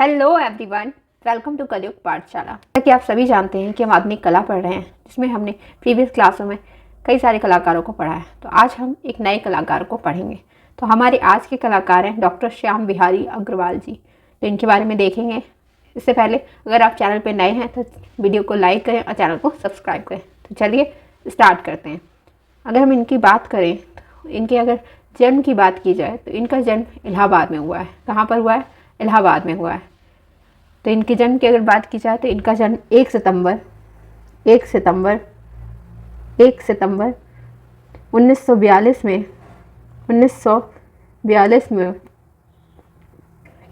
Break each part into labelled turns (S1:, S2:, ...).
S1: Hello everyone, welcome to कलयुग पाठशाला। जैसा कि आप सभी जानते हैं कि हम आधुनिक कला पढ़ रहे हैं, जिसमें हमने प्रीवियस क्लासों में कई सारे कलाकारों को पढ़ा है। तो आज हम एक नए कलाकार को पढ़ेंगे। तो हमारे आज के कलाकार हैं डॉक्टर श्याम बिहारी अग्रवाल जी। तो इनके बारे में देखेंगे। इससे पहले अगर आप चैनल पर नए हैं तो वीडियो को लाइक करें और चैनल को सब्सक्राइब करें। तो चलिए स्टार्ट करते हैं। अगर हम इनकी बात करें तो इनके अगर जन्म की बात की जाए तो इनका जन्म इलाहाबाद में हुआ है। कहाँ पर हुआ है? इलाहाबाद में हुआ है। तो इनके जन्म की अगर बात की जाए तो इनका जन्म 1 सितंबर 1942 में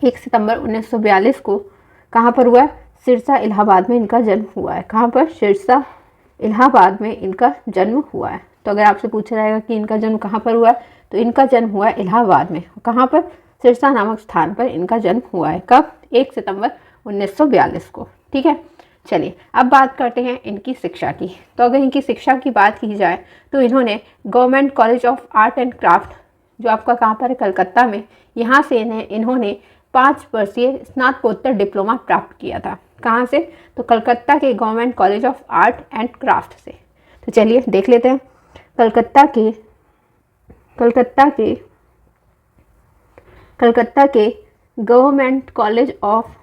S1: 1 सितंबर 1942 को कहाँ पर हुआ है? सिरसा इलाहाबाद में इनका जन्म हुआ है। कहाँ पर? सिरसा इलाहाबाद में इनका जन्म हुआ है। तो अगर आपसे पूछा जाएगा कि इनका जन्म कहाँ पर हुआ है, तो इनका जन्म हुआ है इलाहाबाद में। कहाँ पर? सिरसा नामक स्थान पर इनका जन्म हुआ है। कब? 1 सितंबर 1942 को। ठीक है, चलिए अब बात करते हैं इनकी शिक्षा की। तो अगर इनकी शिक्षा की बात की जाए तो इन्होंने government college of art and craft, जो आपका कहाँ पर है? कलकत्ता में। यहाँ से इन्होंने 5 वर्षीय स्नातकोत्तर डिप्लोमा प्राप्त किया था। कहाँ से? तो कलकत्ता के government college of art and craft से। तो चलिए देख लेते हैं। कलकत्ता के government college of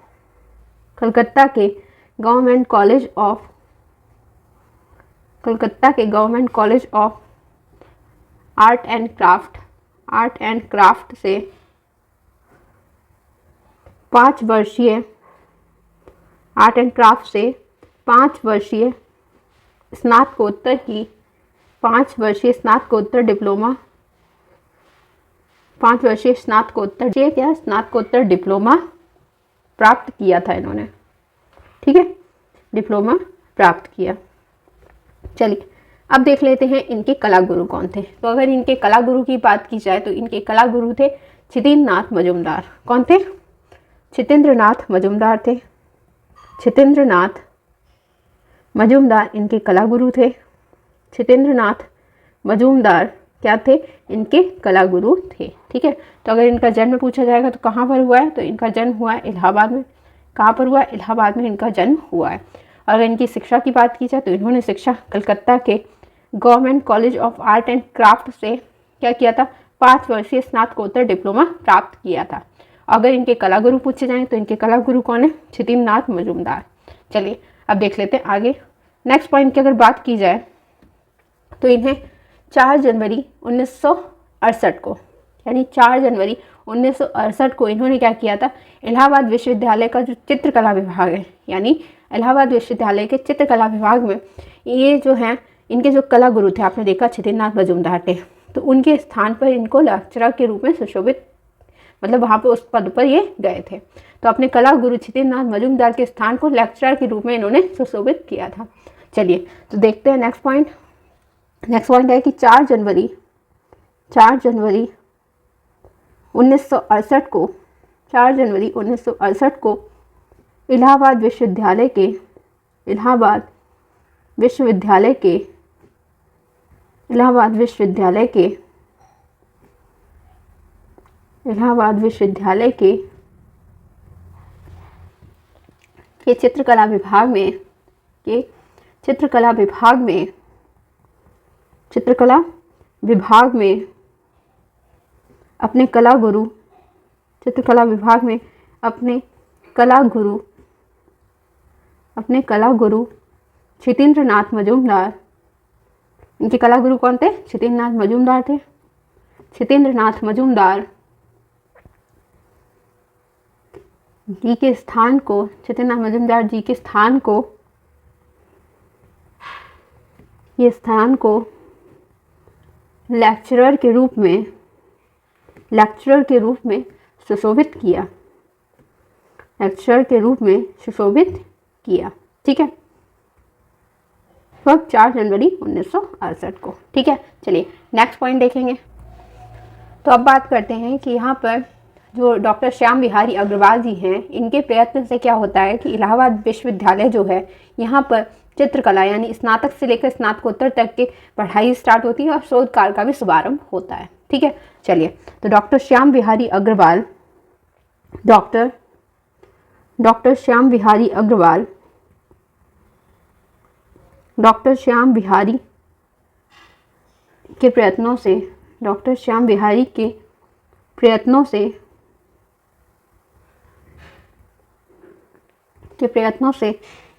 S1: art and craft से 5 वर्षीय स्नातकोत्तर डिप्लोमा प्राप्त किया था इन्होंने। ठीक है, डिप्लोमा प्राप्त किया। चलिए अब देख लेते हैं इनके कला गुरु कौन थे। तो अगर इनके कला गुरु की बात की जाए तो इनके कला गुरु थे छितेंद्रनाथ मजूमदार। कौन थे? छितेंद्रनाथ मजूमदार थे। छितेंद्रनाथ मजूमदार इनके कला गुरु थे। छितेंद्रनाथ मजूमदार क्या थे? इनके कला गुरु थे। ठीक है, तो अगर इनका जन्म पूछा जाएगा तो कहाँ पर हुआ है? तो इनका जन्म हुआ है इलाहाबाद में। कहाँ पर हुआ है? इलाहाबाद में इनका जन्म हुआ है। और अगर इनकी शिक्षा की बात की जाए तो इन्होंने शिक्षा कलकत्ता के government college of art and craft से क्या किया था? 5 वर्षीय स्नातकोत्तर डिप्लोमा प्राप्त किया था। अगर इनके कला गुरु पूछे जाएँ तो इनके कला गुरु कौन है? छितेंद्रनाथ मजूमदार। चलिए अब देख लेते हैं आगे। नेक्स्ट पॉइंट की अगर बात की जाए तो इन्हें 4 जनवरी 1968 को, यानी 4 जनवरी 1968 को इन्होंने क्या किया था? इलाहाबाद विश्वविद्यालय का जो चित्रकला विभाग है, यानी इलाहाबाद विश्वविद्यालय के चित्रकला विभाग में ये जो हैं इनके जो कला गुरु थे, आपने देखा छितेंद्रनाथ मजूमदार थे, तो उनके स्थान पर इनको लेक्चरर के रूप में सुशोभित, मतलब वहाँ पर उस पद पर ये गए थे। तो अपने कला गुरु छितेंद्रनाथ मजूमदार के स्थान को लेक्चरर के रूप में इन्होंने सुशोभित किया था। चलिए तो देखते हैं नेक्स्ट पॉइंट है कि 4 जनवरी 1968 को इलाहाबाद विश्वविद्यालय के चित्रकला विभाग में अपने कला गुरु छितेंद्रनाथ मजूमदार, इनके कला गुरु कौन थे? छितेंद्रनाथ मजूमदार थे। छितेंद्रनाथ मजूमदार जी के स्थान को लेक्चरर के रूप में सुशोभित किया। ठीक है, वह 4 जनवरी 1968 को। ठीक है, चलिए नेक्स्ट पॉइंट देखेंगे। तो अब बात करते हैं कि यहाँ पर जो डॉक्टर श्याम बिहारी अग्रवाल जी हैं, इनके प्रयत्न से क्या होता है कि इलाहाबाद विश्वविद्यालय जो है यहाँ पर चित्रकला यानी स्नातक से लेकर स्नातकोत्तर तक की पढ़ाई स्टार्ट होती है और शोध कार्य का भी शुभारंभ होता है। ठीक है, चलिए तो doctor Shyam Bihari Agrawal doctor Shyam Bihari Agrawal, doctor Shyam Bihari के प्रयत्नों से, डॉक्टर श्याम बिहारी के प्रयत्नों से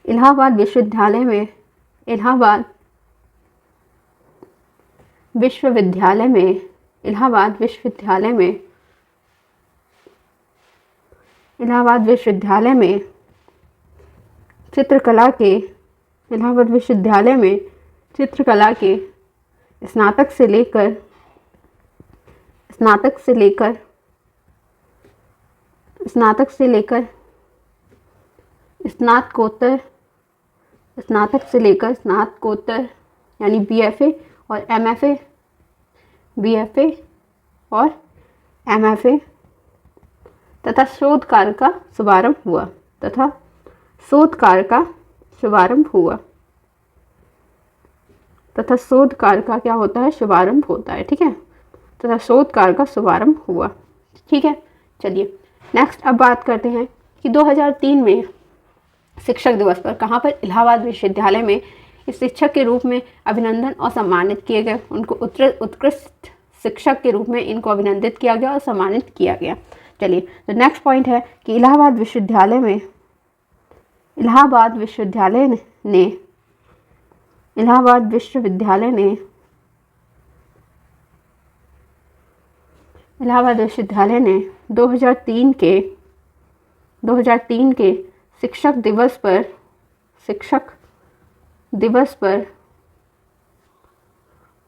S1: इलाहाबाद विश्वविद्यालय में, इलाहाबाद विश्वविद्यालय में, इलाहाबाद विश्वविद्यालय में, इलाहाबाद विश्वविद्यालय में चित्रकला के, इलाहाबाद विश्वविद्यालय में चित्रकला के स्नातक से लेकर स्नातकोत्तर स्नातकोत्तर यानी बीएफए और एमएफए, बीएफए और एमएफए तथा शोध कार्य का शुभारंभ हुआ, तथा शोध कार्य का शुभारंभ हुआ, तथा शोध कार्य का क्या होता है, शुभारंभ होता है, ठीक है, तथा शोध कार्य का शुभारंभ हुआ, ठीक है। चलिए नेक्स्ट अब बात करते हैं कि 2003 में शिक्षक दिवस पर कहाँ पर इलाहाबाद विश्वविद्यालय में इस शिक्षक के रूप में अभिनंदन और सम्मानित किए गए। उनको उत्कृष्ट शिक्षक के रूप में इनको अभिनंदित किया गया और सम्मानित किया गया। चलिए तो नेक्स्ट पॉइंट है कि इलाहाबाद विश्वविद्यालय ने इलाहाबाद विश्वविद्यालय ने 2003 के शिक्षक दिवस पर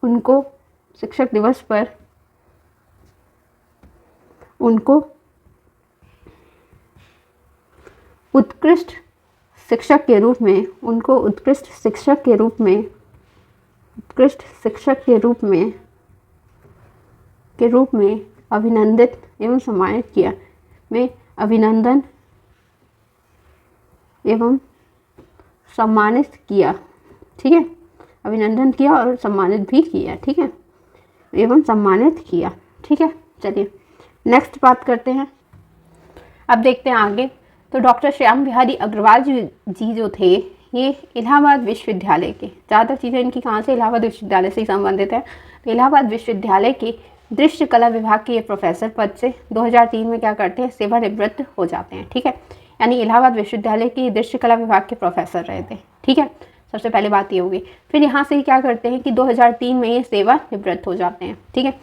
S1: उनको उत्कृष्ट शिक्षक के रूप में अभिनंदित एवं सम्मानित किया। में अभिनंदन एवं सम्मानित किया, ठीक है, अभिनंदन किया और सम्मानित भी किया, ठीक है, एवं सम्मानित किया, ठीक है। चलिए नेक्स्ट बात करते हैं, अब देखते हैं आगे। तो डॉक्टर श्याम बिहारी अग्रवाल जी जो थे, ये इलाहाबाद विश्वविद्यालय के, ज़्यादा चीज़ें इनकी कहाँ से, इलाहाबाद विश्वविद्यालय से ही संबंधित है। तो इलाहाबाद विश्वविद्यालय के दृश्य कला विभाग के ये प्रोफेसर पद से 2003 में क्या करते हैं, सेवानिवृत्त हो जाते हैं, ठीक है। यानी इलाहाबाद विश्वविद्यालय के दृश्य कला विभाग के प्रोफेसर रहे थे, ठीक है, सबसे पहले बात ये होगी। फिर यहाँ से ही क्या करते हैं कि 2003 में ये सेवानिवृत्त हो जाते हैं, ठीक है।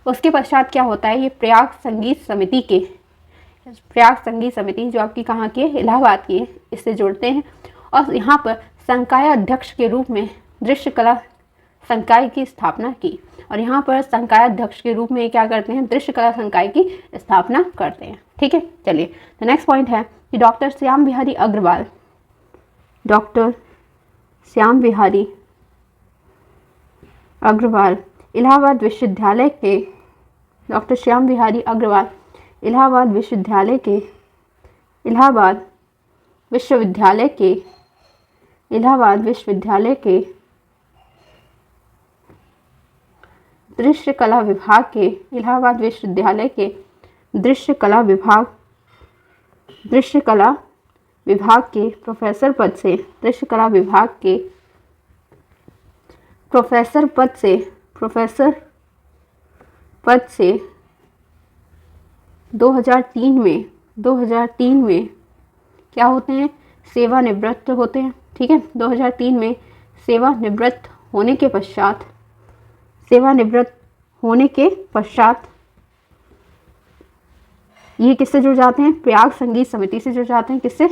S1: उसके पश्चात क्या होता है, ये प्रयाग संगीत समिति जो आपकी कहाँ की है, इलाहाबाद की है, इससे जुड़ते हैं और यहाँ पर संकाय अध्यक्ष के रूप में दृश्य कला संकाय की स्थापना की। और यहाँ पर संकाय अध्यक्ष के रूप में क्या करते हैं, दृश्य कला संकाय की स्थापना करते हैं, ठीक है। चलिए तो नेक्स्ट पॉइंट है कि डॉक्टर श्याम बिहारी अग्रवाल इलाहाबाद विश्वविद्यालय के, डॉक्टर श्याम बिहारी अग्रवाल इलाहाबाद विश्वविद्यालय के दृश्य कला विभाग के, इलाहाबाद विश्वविद्यालय के दृश्य कला विभाग के प्रोफेसर पद से, दृश्य कला विभाग के प्रोफेसर पद से 2003 में क्या होते हैं, सेवानिवृत्त होते हैं, ठीक है। 2003 में सेवानिवृत्त होने के पश्चात ये किससे जुड़ जाते हैं, प्रयाग संगीत समिति से जुड़ जाते हैं। किससे,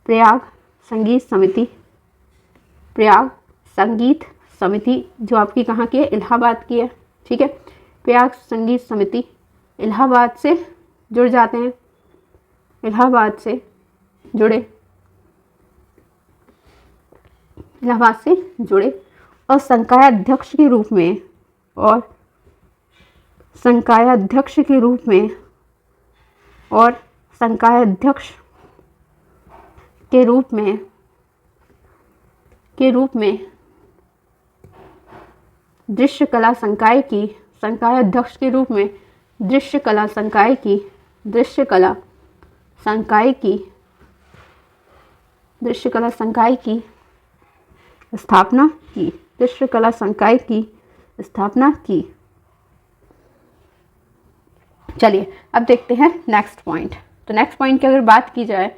S1: प्रयाग संगीत समिति जो आपकी कहाँ की है, इलाहाबाद की है, ठीक है। प्रयाग संगीत समिति इलाहाबाद से जुड़ जाते हैं, इलाहाबाद से जुड़े और संकाय अध्यक्ष के रूप में दृश्य कला संकाय की, संकाय अध्यक्ष के रूप में दृश्य कला संकाय की दृश्यकला संकाय की स्थापना की, दृश्यकला संकाय की स्थापना की। चलिए अब देखते हैं नेक्स्ट पॉइंट। तो नेक्स्ट पॉइंट की अगर बात की जाए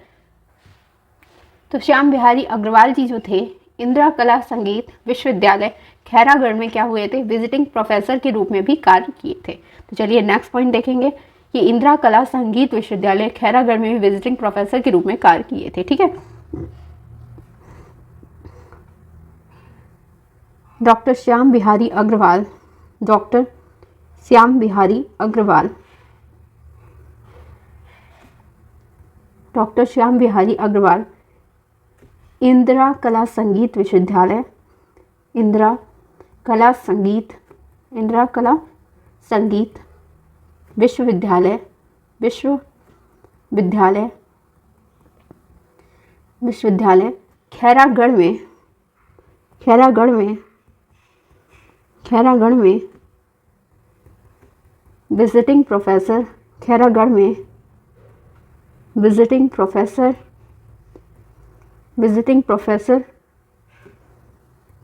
S1: तो श्याम बिहारी अग्रवाल जी जो थे, इंदिरा कला संगीत विश्वविद्यालय खैरागढ़ में क्या हुए थे, विजिटिंग प्रोफेसर के रूप में भी कार्य किए थे। तो चलिए नेक्स्ट पॉइंट देखेंगे कि इंदिरा कला संगीत विश्वविद्यालय खैरागढ़ में भी विजिटिंग प्रोफेसर के रूप में कार्य किए थे। ठीक है, doctor Shyam Bihari Agrawal, doctor Shyam Bihari Agrawal, doctor Shyam Bihari Agrawal Indira Kala Sangeet विश्वविद्यालय, इंदिरा कला संगीत, इंदिरा कला संगीत विश्वविद्यालय, विश्वविद्यालय, विश्वविद्यालय खैरागढ़ में, खैरागढ़ में, खैरागढ़ में विजिटिंग प्रोफेसर, खैरागढ़ में विजिटिंग प्रोफेसर, विजिटिंग प्रोफेसर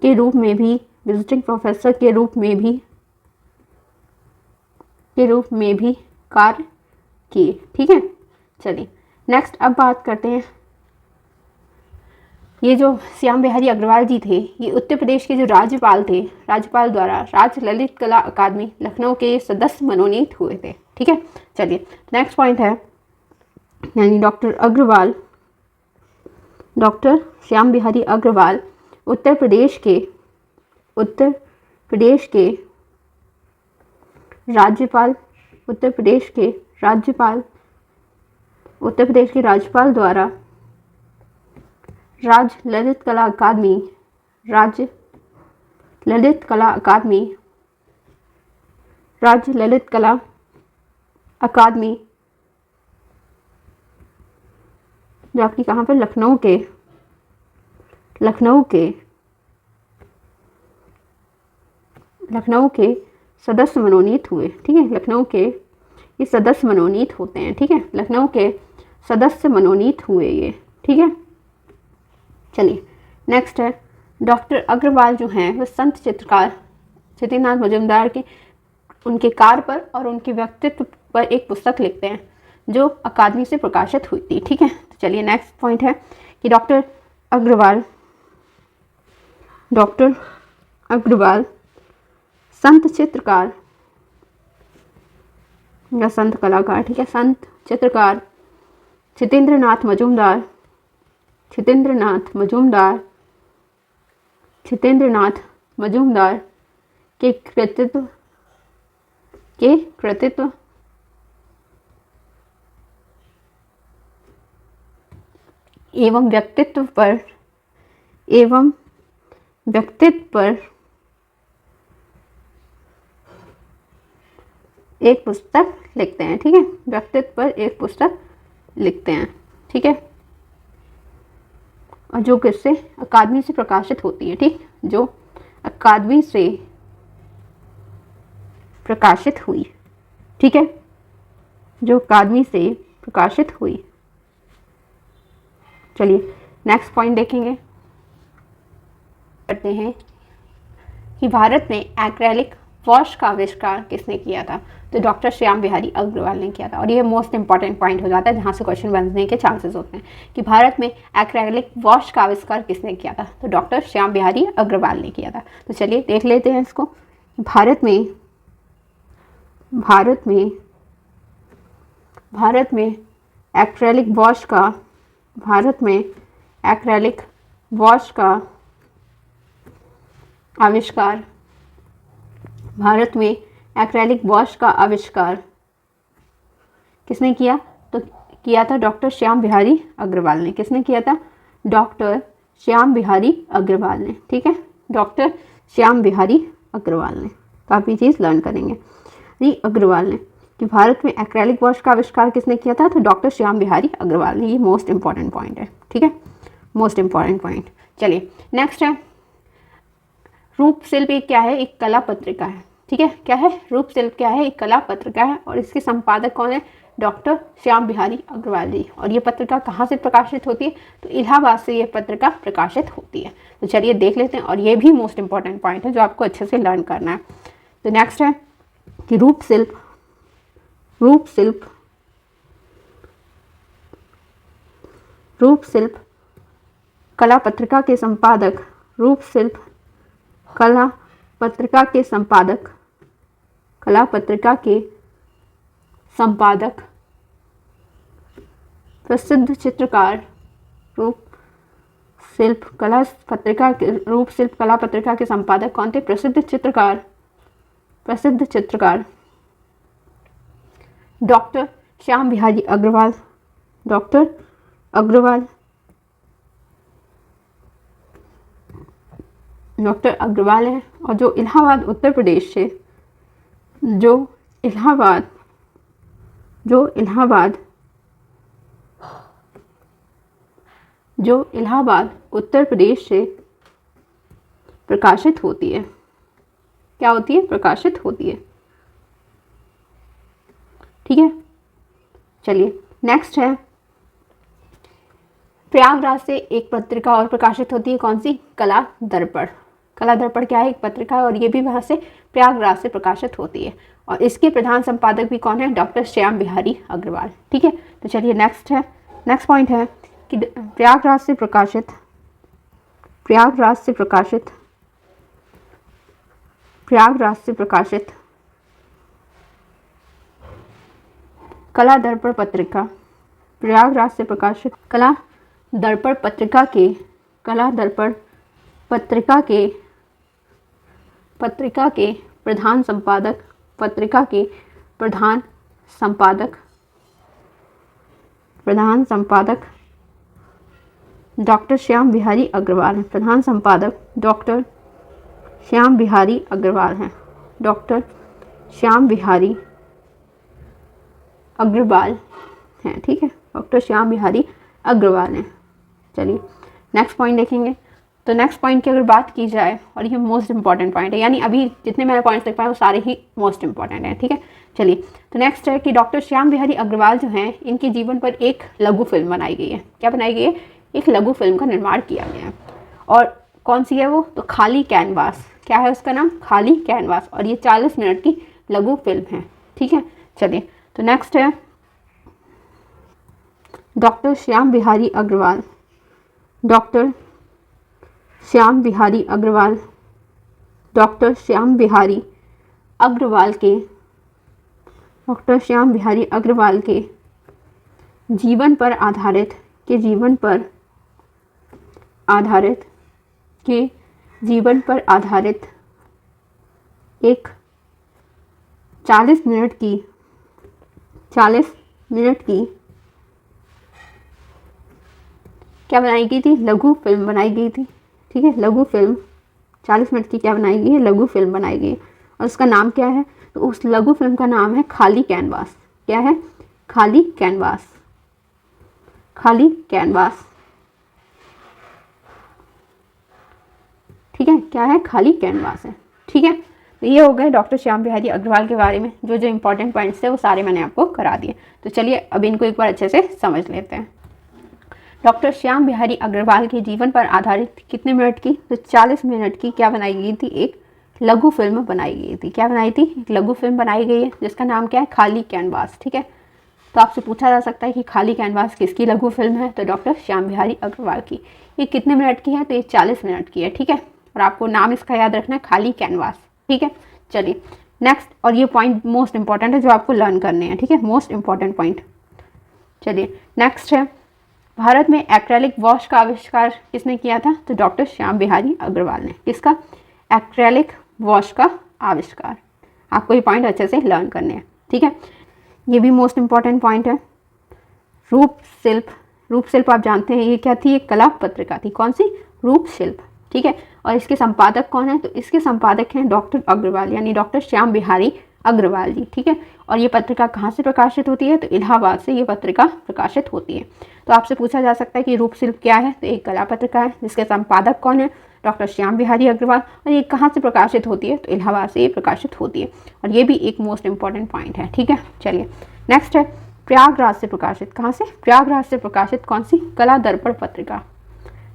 S1: के रूप में भी, विजिटिंग प्रोफेसर के रूप में भी, के रूप में भी कार्य किए। ठीक है, चलिए नेक्स्ट अब बात करते हैं। ये जो श्याम बिहारी अग्रवाल जी थे, ये उत्तर प्रदेश के जो राज्यपाल थे, राज्यपाल द्वारा राज्य ललित कला अकादमी लखनऊ के सदस्य मनोनीत हुए थे। ठीक है, चलिए नेक्स्ट पॉइंट है, यानी डॉक्टर अग्रवाल, डॉक्टर श्याम बिहारी अग्रवाल उत्तर प्रदेश के, उत्तर प्रदेश के राज्यपाल, उत्तर प्रदेश के राज्यपाल, उत्तर प्रदेश के राज्यपाल द्वारा राज्य ललित कला अकादमी, राज्य ललित कला अकादमी, राज्य ललित कला अकादमी जो आपकी कहाँ पर, लखनऊ के, लखनऊ के, लखनऊ के सदस्य मनोनीत हुए। ठीक है, लखनऊ के ये सदस्य मनोनीत होते हैं। ठीक है, लखनऊ के सदस्य मनोनीत हुए ये। ठीक है, चलिए नेक्स्ट है, डॉक्टर अग्रवाल जो हैं वो संत चित्रकार सत्येंद्रनाथ मजूमदार के, उनके कार्य पर और उनके व्यक्तित्व पर एक पुस्तक लिखते हैं जो अकादमी से प्रकाशित हुई थी। ठीक है, तो चलिए नेक्स्ट पॉइंट है कि डॉक्टर अग्रवाल, डॉक्टर अग्रवाल संत चित्रकार या संत कलाकार, ठीक है, संत चित्रकार सत्येंद्रनाथ मजूमदार, सत्येंद्रनाथ मजूमदार, सत्येंद्रनाथ मजूमदार के कृतित्व, के कृतित्व एवं व्यक्तित्व पर, एवं व्यक्तित्व पर एक पुस्तक लिखते हैं। ठीक है, व्यक्तित्व पर एक पुस्तक लिखते हैं। ठीक है, और जो किससे, अकादमी से प्रकाशित होती है। ठीक, जो अकादमी से प्रकाशित हुई। ठीक है, जो अकादमी से प्रकाशित हुई। चलिए नेक्स्ट पॉइंट देखेंगे, करते हैं कि भारत में एक्रेलिक वॉश का आविष्कार किसने किया था। तो डॉक्टर श्याम बिहारी अग्रवाल ने किया था। और ये मोस्ट इंपॉर्टेंट पॉइंट हो जाता है जहाँ से क्वेश्चन बनने के चांसेस होते हैं कि भारत में एक्रेलिक वॉश का आविष्कार किसने किया था। तो डॉक्टर श्याम बिहारी अग्रवाल ने किया था। तो चलिए देख लेते हैं इसको। भारत में, भारत में, भारत में एक्रेलिक वॉश का, भारत में एक्रेलिक वॉश का आविष्कार, भारत में एक्रेलिक वॉश का आविष्कार किसने किया। तो किया था डॉक्टर श्याम बिहारी अग्रवाल ने। किसने किया था, डॉक्टर श्याम बिहारी अग्रवाल ने। ठीक है, डॉक्टर श्याम बिहारी अग्रवाल ने। काफ़ी चीज़ लर्न करेंगे। जी अग्रवाल ने कि भारत में एक्रेलिक वॉश का आविष्कार किसने किया था। तो डॉक्टर श्याम बिहारी अग्रवाल ने। ये मोस्ट इंपॉर्टेंट पॉइंट है। ठीक है, मोस्ट इंपॉर्टेंट पॉइंट। चलिए नेक्स्ट है, रूप शिल्प एक क्या है, एक कला पत्रिका है। ठीक है, क्या है, रूप शिल्प क्या है, एक कला पत्रिका है और इसके संपादक कौन है, डॉक्टर श्याम बिहारी अग्रवाल जी। और ये पत्रिका कहाँ से प्रकाशित होती है, तो इलाहाबाद से ये पत्रिका प्रकाशित होती है। तो चलिए देख लेते हैं, और ये भी मोस्ट इंपॉर्टेंट पॉइंट है जो आपको अच्छे से लर्न करना है। तो नेक्स्ट है कि रूप शिल्प कला पत्रिका के संपादक, रूप शिल्प कला पत्रिका के संपादक प्रसिद्ध चित्रकार, रूप शिल्प कला पत्रिका के संपादक कौन थे, प्रसिद्ध चित्रकार डॉक्टर श्याम बिहारी अग्रवाल, डॉक्टर अग्रवाल है। और जो इलाहाबाद उत्तर प्रदेश से, जो इलाहाबाद उत्तर प्रदेश से प्रकाशित होती है, क्या होती है, प्रकाशित होती है। ठीक है, चलिए नेक्स्ट है प्रयागराज से एक पत्रिका और प्रकाशित होती है, कौन सी, कला दर्पण। कला दर्पण क्या है, एक पत्रिका है और ये भी वहाँ से प्रयागराज से प्रकाशित होती है और इसके प्रधान संपादक भी कौन है, डॉक्टर श्याम बिहारी अग्रवाल। ठीक है, तो चलिए नेक्स्ट पॉइंट है कि प्रयागराज से प्रकाशित कला दर्पण पत्रिका, प्रयागराज से प्रकाशित कला दर्पण पत्रिका के प्रधान संपादक डॉक्टर श्याम बिहारी अग्रवाल हैं। प्रधान संपादक डॉक्टर श्याम बिहारी अग्रवाल हैं, ठीक है, डॉक्टर श्याम बिहारी अग्रवाल हैं। चलिए नेक्स्ट पॉइंट देखेंगे। तो नेक्स्ट पॉइंट की अगर बात की जाए, और ये मोस्ट इंपॉर्टेंट पॉइंट है, यानी अभी जितने मैंने पॉइंट्स लिख पाए वो सारे ही मोस्ट इंपॉर्टेंट हैं। ठीक है, चलिए तो नेक्स्ट है कि डॉक्टर श्याम बिहारी अग्रवाल जो हैं, इनके जीवन पर एक लघु फिल्म बनाई गई है। क्या बनाई गई है, एक लघु फिल्म का निर्माण किया गया है। और कौन सी है वो, तो खाली कैनवास। क्या है उसका नाम, खाली कैनवास। और ये 40 मिनट की लघु फिल्म है। ठीक है, चलिए तो नेक्स्ट है डॉक्टर श्याम बिहारी अग्रवाल के जीवन पर आधारित एक 40 मिनट की क्या बनाई गई थी, लघु फिल्म बनाई गई थी। ठीक है, लघु फिल्म 40 मिनट की क्या बनाई गई है, लघु फिल्म बनाई गई है। और उसका नाम क्या है, तो उस लघु फिल्म का नाम है खाली कैनवास। क्या है, खाली कैनवास। ठीक है, क्या है, खाली कैनवास है। ठीक है, तो ये हो गए डॉक्टर श्याम बिहारी अग्रवाल के बारे में जो इंपॉर्टेंट पॉइंट्स थे वो सारे मैंने आपको करा दिए। तो चलिए अब इनको एक बार अच्छे से समझ लेते हैं। डॉक्टर श्याम बिहारी अग्रवाल के जीवन पर आधारित कितने मिनट की, तो 40 मिनट की क्या बनाई गई थी, एक लघु फिल्म बनाई गई थी। क्या बनाई थी, एक लघु फिल्म बनाई गई है जिसका नाम क्या है, खाली कैनवास। ठीक है, तो आपसे पूछा जा सकता है कि खाली कैनवास किसकी लघु फिल्म है, तो डॉक्टर श्याम बिहारी अग्रवाल की। ये कितने मिनट की है, तो ये 40 मिनट की है। ठीक है, और आपको नाम इसका याद रखना है, खाली कैनवास। ठीक है, चलिए नेक्स्ट, और ये पॉइंट मोस्ट इंपॉर्टेंट है जो आपको लर्न करने हैं। ठीक है, मोस्ट इंपॉर्टेंट पॉइंट। चलिए नेक्स्ट है, भारत में एक्रेलिक वॉश का आविष्कार किसने किया था, तो डॉक्टर श्याम बिहारी अग्रवाल ने। किसका, एक्रेलिक वॉश का आविष्कार। आपको ये पॉइंट अच्छे से लर्न करने हैं। ठीक है, ये भी मोस्ट इंपॉर्टेंट पॉइंट है। रूप शिल्प आप जानते हैं ये क्या थी, एक कला पत्रिका थी। कौन सी, रूप शिल्प। ठीक है, और इसके संपादक कौन है, तो इसके संपादक हैं डॉक्टर अग्रवाल, यानी डॉक्टर श्याम बिहारी अग्रवाल जी। ठीक है, और ये पत्रिका कहाँ से प्रकाशित होती है, तो इलाहाबाद से ये पत्रिका प्रकाशित होती है। तो आपसे पूछा जा सकता है कि रूप शिल्प क्या है, तो एक कला पत्रिका है जिसके संपादक कौन है, डॉक्टर श्याम बिहारी अग्रवाल। और ये कहाँ से प्रकाशित होती है, तो इलाहाबाद से ये प्रकाशित होती है, और ये भी एक मोस्ट इंपॉर्टेंट पॉइंट है। ठीक है, चलिए नेक्स्ट है प्रयागराज से प्रकाशित। कहाँ से, प्रयागराज से प्रकाशित कौन सी, कला दर्पण पत्रिका।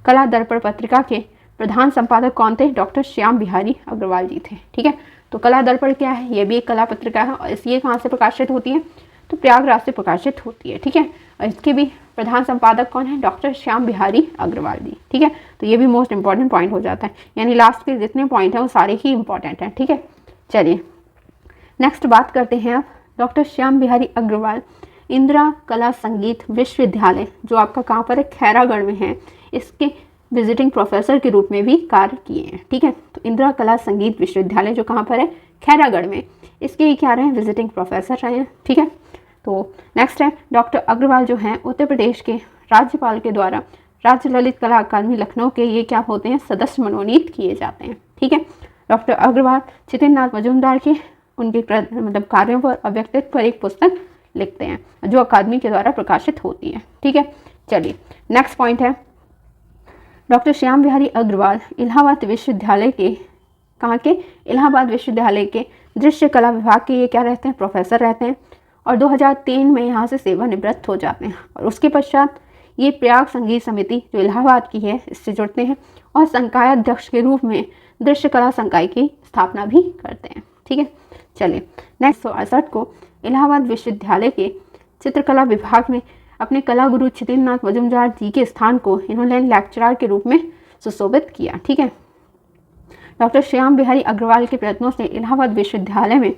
S1: कला दर्पण पत्रिका के प्रधान संपादक कौन थे, डॉक्टर श्याम बिहारी अग्रवाल जी थे। ठीक है, तो कला दर्पण क्या है, ये भी एक कला पत्रिका है, और ये कहाँ से प्रकाशित होती है, तो प्रयागराज से प्रकाशित होती है। ठीक है, और इसके भी प्रधान संपादक कौन है, डॉक्टर श्याम बिहारी अग्रवाल जी। ठीक है, तो ये भी मोस्ट इंपॉर्टेंट पॉइंट हो जाता है, यानी लास्ट के जितने पॉइंट हैं वो सारे ही इंपॉर्टेंट हैं। ठीक है, चलिए नेक्स्ट बात करते हैं अब डॉक्टर श्याम बिहारी अग्रवाल इंदिरा कला संगीत विश्वविद्यालय, जो आपका कहाँ पर है, खैरागढ़ में है, इसके विजिटिंग प्रोफेसर के रूप में भी कार्य किए हैं। ठीक है, तो इंदिरा कला संगीत विश्वविद्यालय जो कहाँ पर है, खैरागढ़ में, इसके क्या रहे हैं, विजिटिंग प्रोफेसर रहे हैं। ठीक है, तो नेक्स्ट है डॉक्टर अग्रवाल जो हैं उत्तर प्रदेश के राज्यपाल के द्वारा राज्य ललित कला अकादमी लखनऊ के ये क्या होते हैं, सदस्य मनोनीत किए जाते हैं। ठीक है, डॉक्टर अग्रवाल चितेंद्रनाथ मजूमदार के उनके मतलब कार्यों पर और व्यक्तित्व पर एक पुस्तक लिखते हैं जो अकादमी के द्वारा प्रकाशित होती है। ठीक है, चलिए नेक्स्ट पॉइंट है डॉक्टर श्याम बिहारी अग्रवाल इलाहाबाद विश्वविद्यालय के, कहाँ के, इलाहाबाद विश्वविद्यालय के दृश्य कला विभाग के ये क्या रहते हैं, प्रोफेसर रहते हैं, और 2003 में यहाँ से सेवानिवृत्त हो जाते हैं। और उसके पश्चात ये प्रयाग संगीत समिति जो इलाहाबाद की है इससे जुड़ते हैं, और संकाय अध्यक्ष के रूप में दृश्य कला संकाय की स्थापना भी करते हैं। ठीक है, चलिए नेक्स्ट 1968 को इलाहाबाद विश्वविद्यालय के चित्रकला विभाग में अपने कला गुरु चितेंद्रनाथ मजूमदार जी के स्थान को इन्होंने लेक्चरर के रूप में सुशोभित किया। ठीक है, डॉक्टर श्याम बिहारी अग्रवाल के प्रयत्नों से इलाहाबाद विश्वविद्यालय में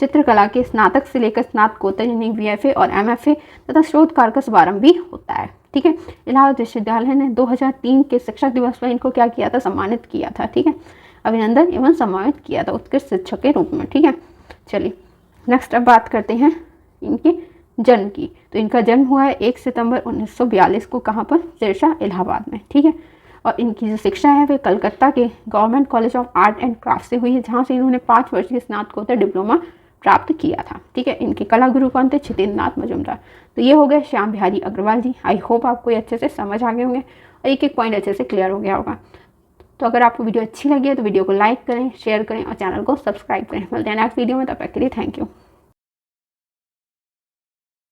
S1: चित्रकला के स्नातक से लेकर स्नातकोत्तर यानी BFA और MFA तथा शोध कार्य का शुभारंभ भी होता है। ठीक है, इलाहाबाद विश्वविद्यालय ने 2003 के शिक्षक दिवस पर इनको क्या किया था, सम्मानित किया था। ठीक है, अभिनंदन एवं सम्मानित किया था उत्कृष्ट शिक्षक के रूप में। ठीक है, चलिए नेक्स्ट अब बात करते हैं इनके जन्म की। तो इनका जन्म हुआ है 1 सितंबर 1942 को, कहाँ पर, सिरसा इलाहाबाद में। ठीक है, और इनकी जो शिक्षा है वे कलकत्ता के government college of art and craft से हुई है, जहाँ से इन्होंने 5 वर्ष की स्नातकोत्तर डिप्लोमा प्राप्त किया था। ठीक है, इनके कला गुरु कौन थे, चितेंद्रनाथ मजूमदार। तो ये हो गए श्याम बिहारी अग्रवाल जी। आई होप आपको ये अच्छे से समझ आ गए होंगे और एक एक पॉइंट अच्छे से क्लियर हो गया होगा। तो अगर आपको वीडियो अच्छी लगी है तो वीडियो को लाइक करें, शेयर करें और चैनल को सब्सक्राइब करें। मिलते हैं नेक्स्ट वीडियो में, तब तक के लिए थैंक यू।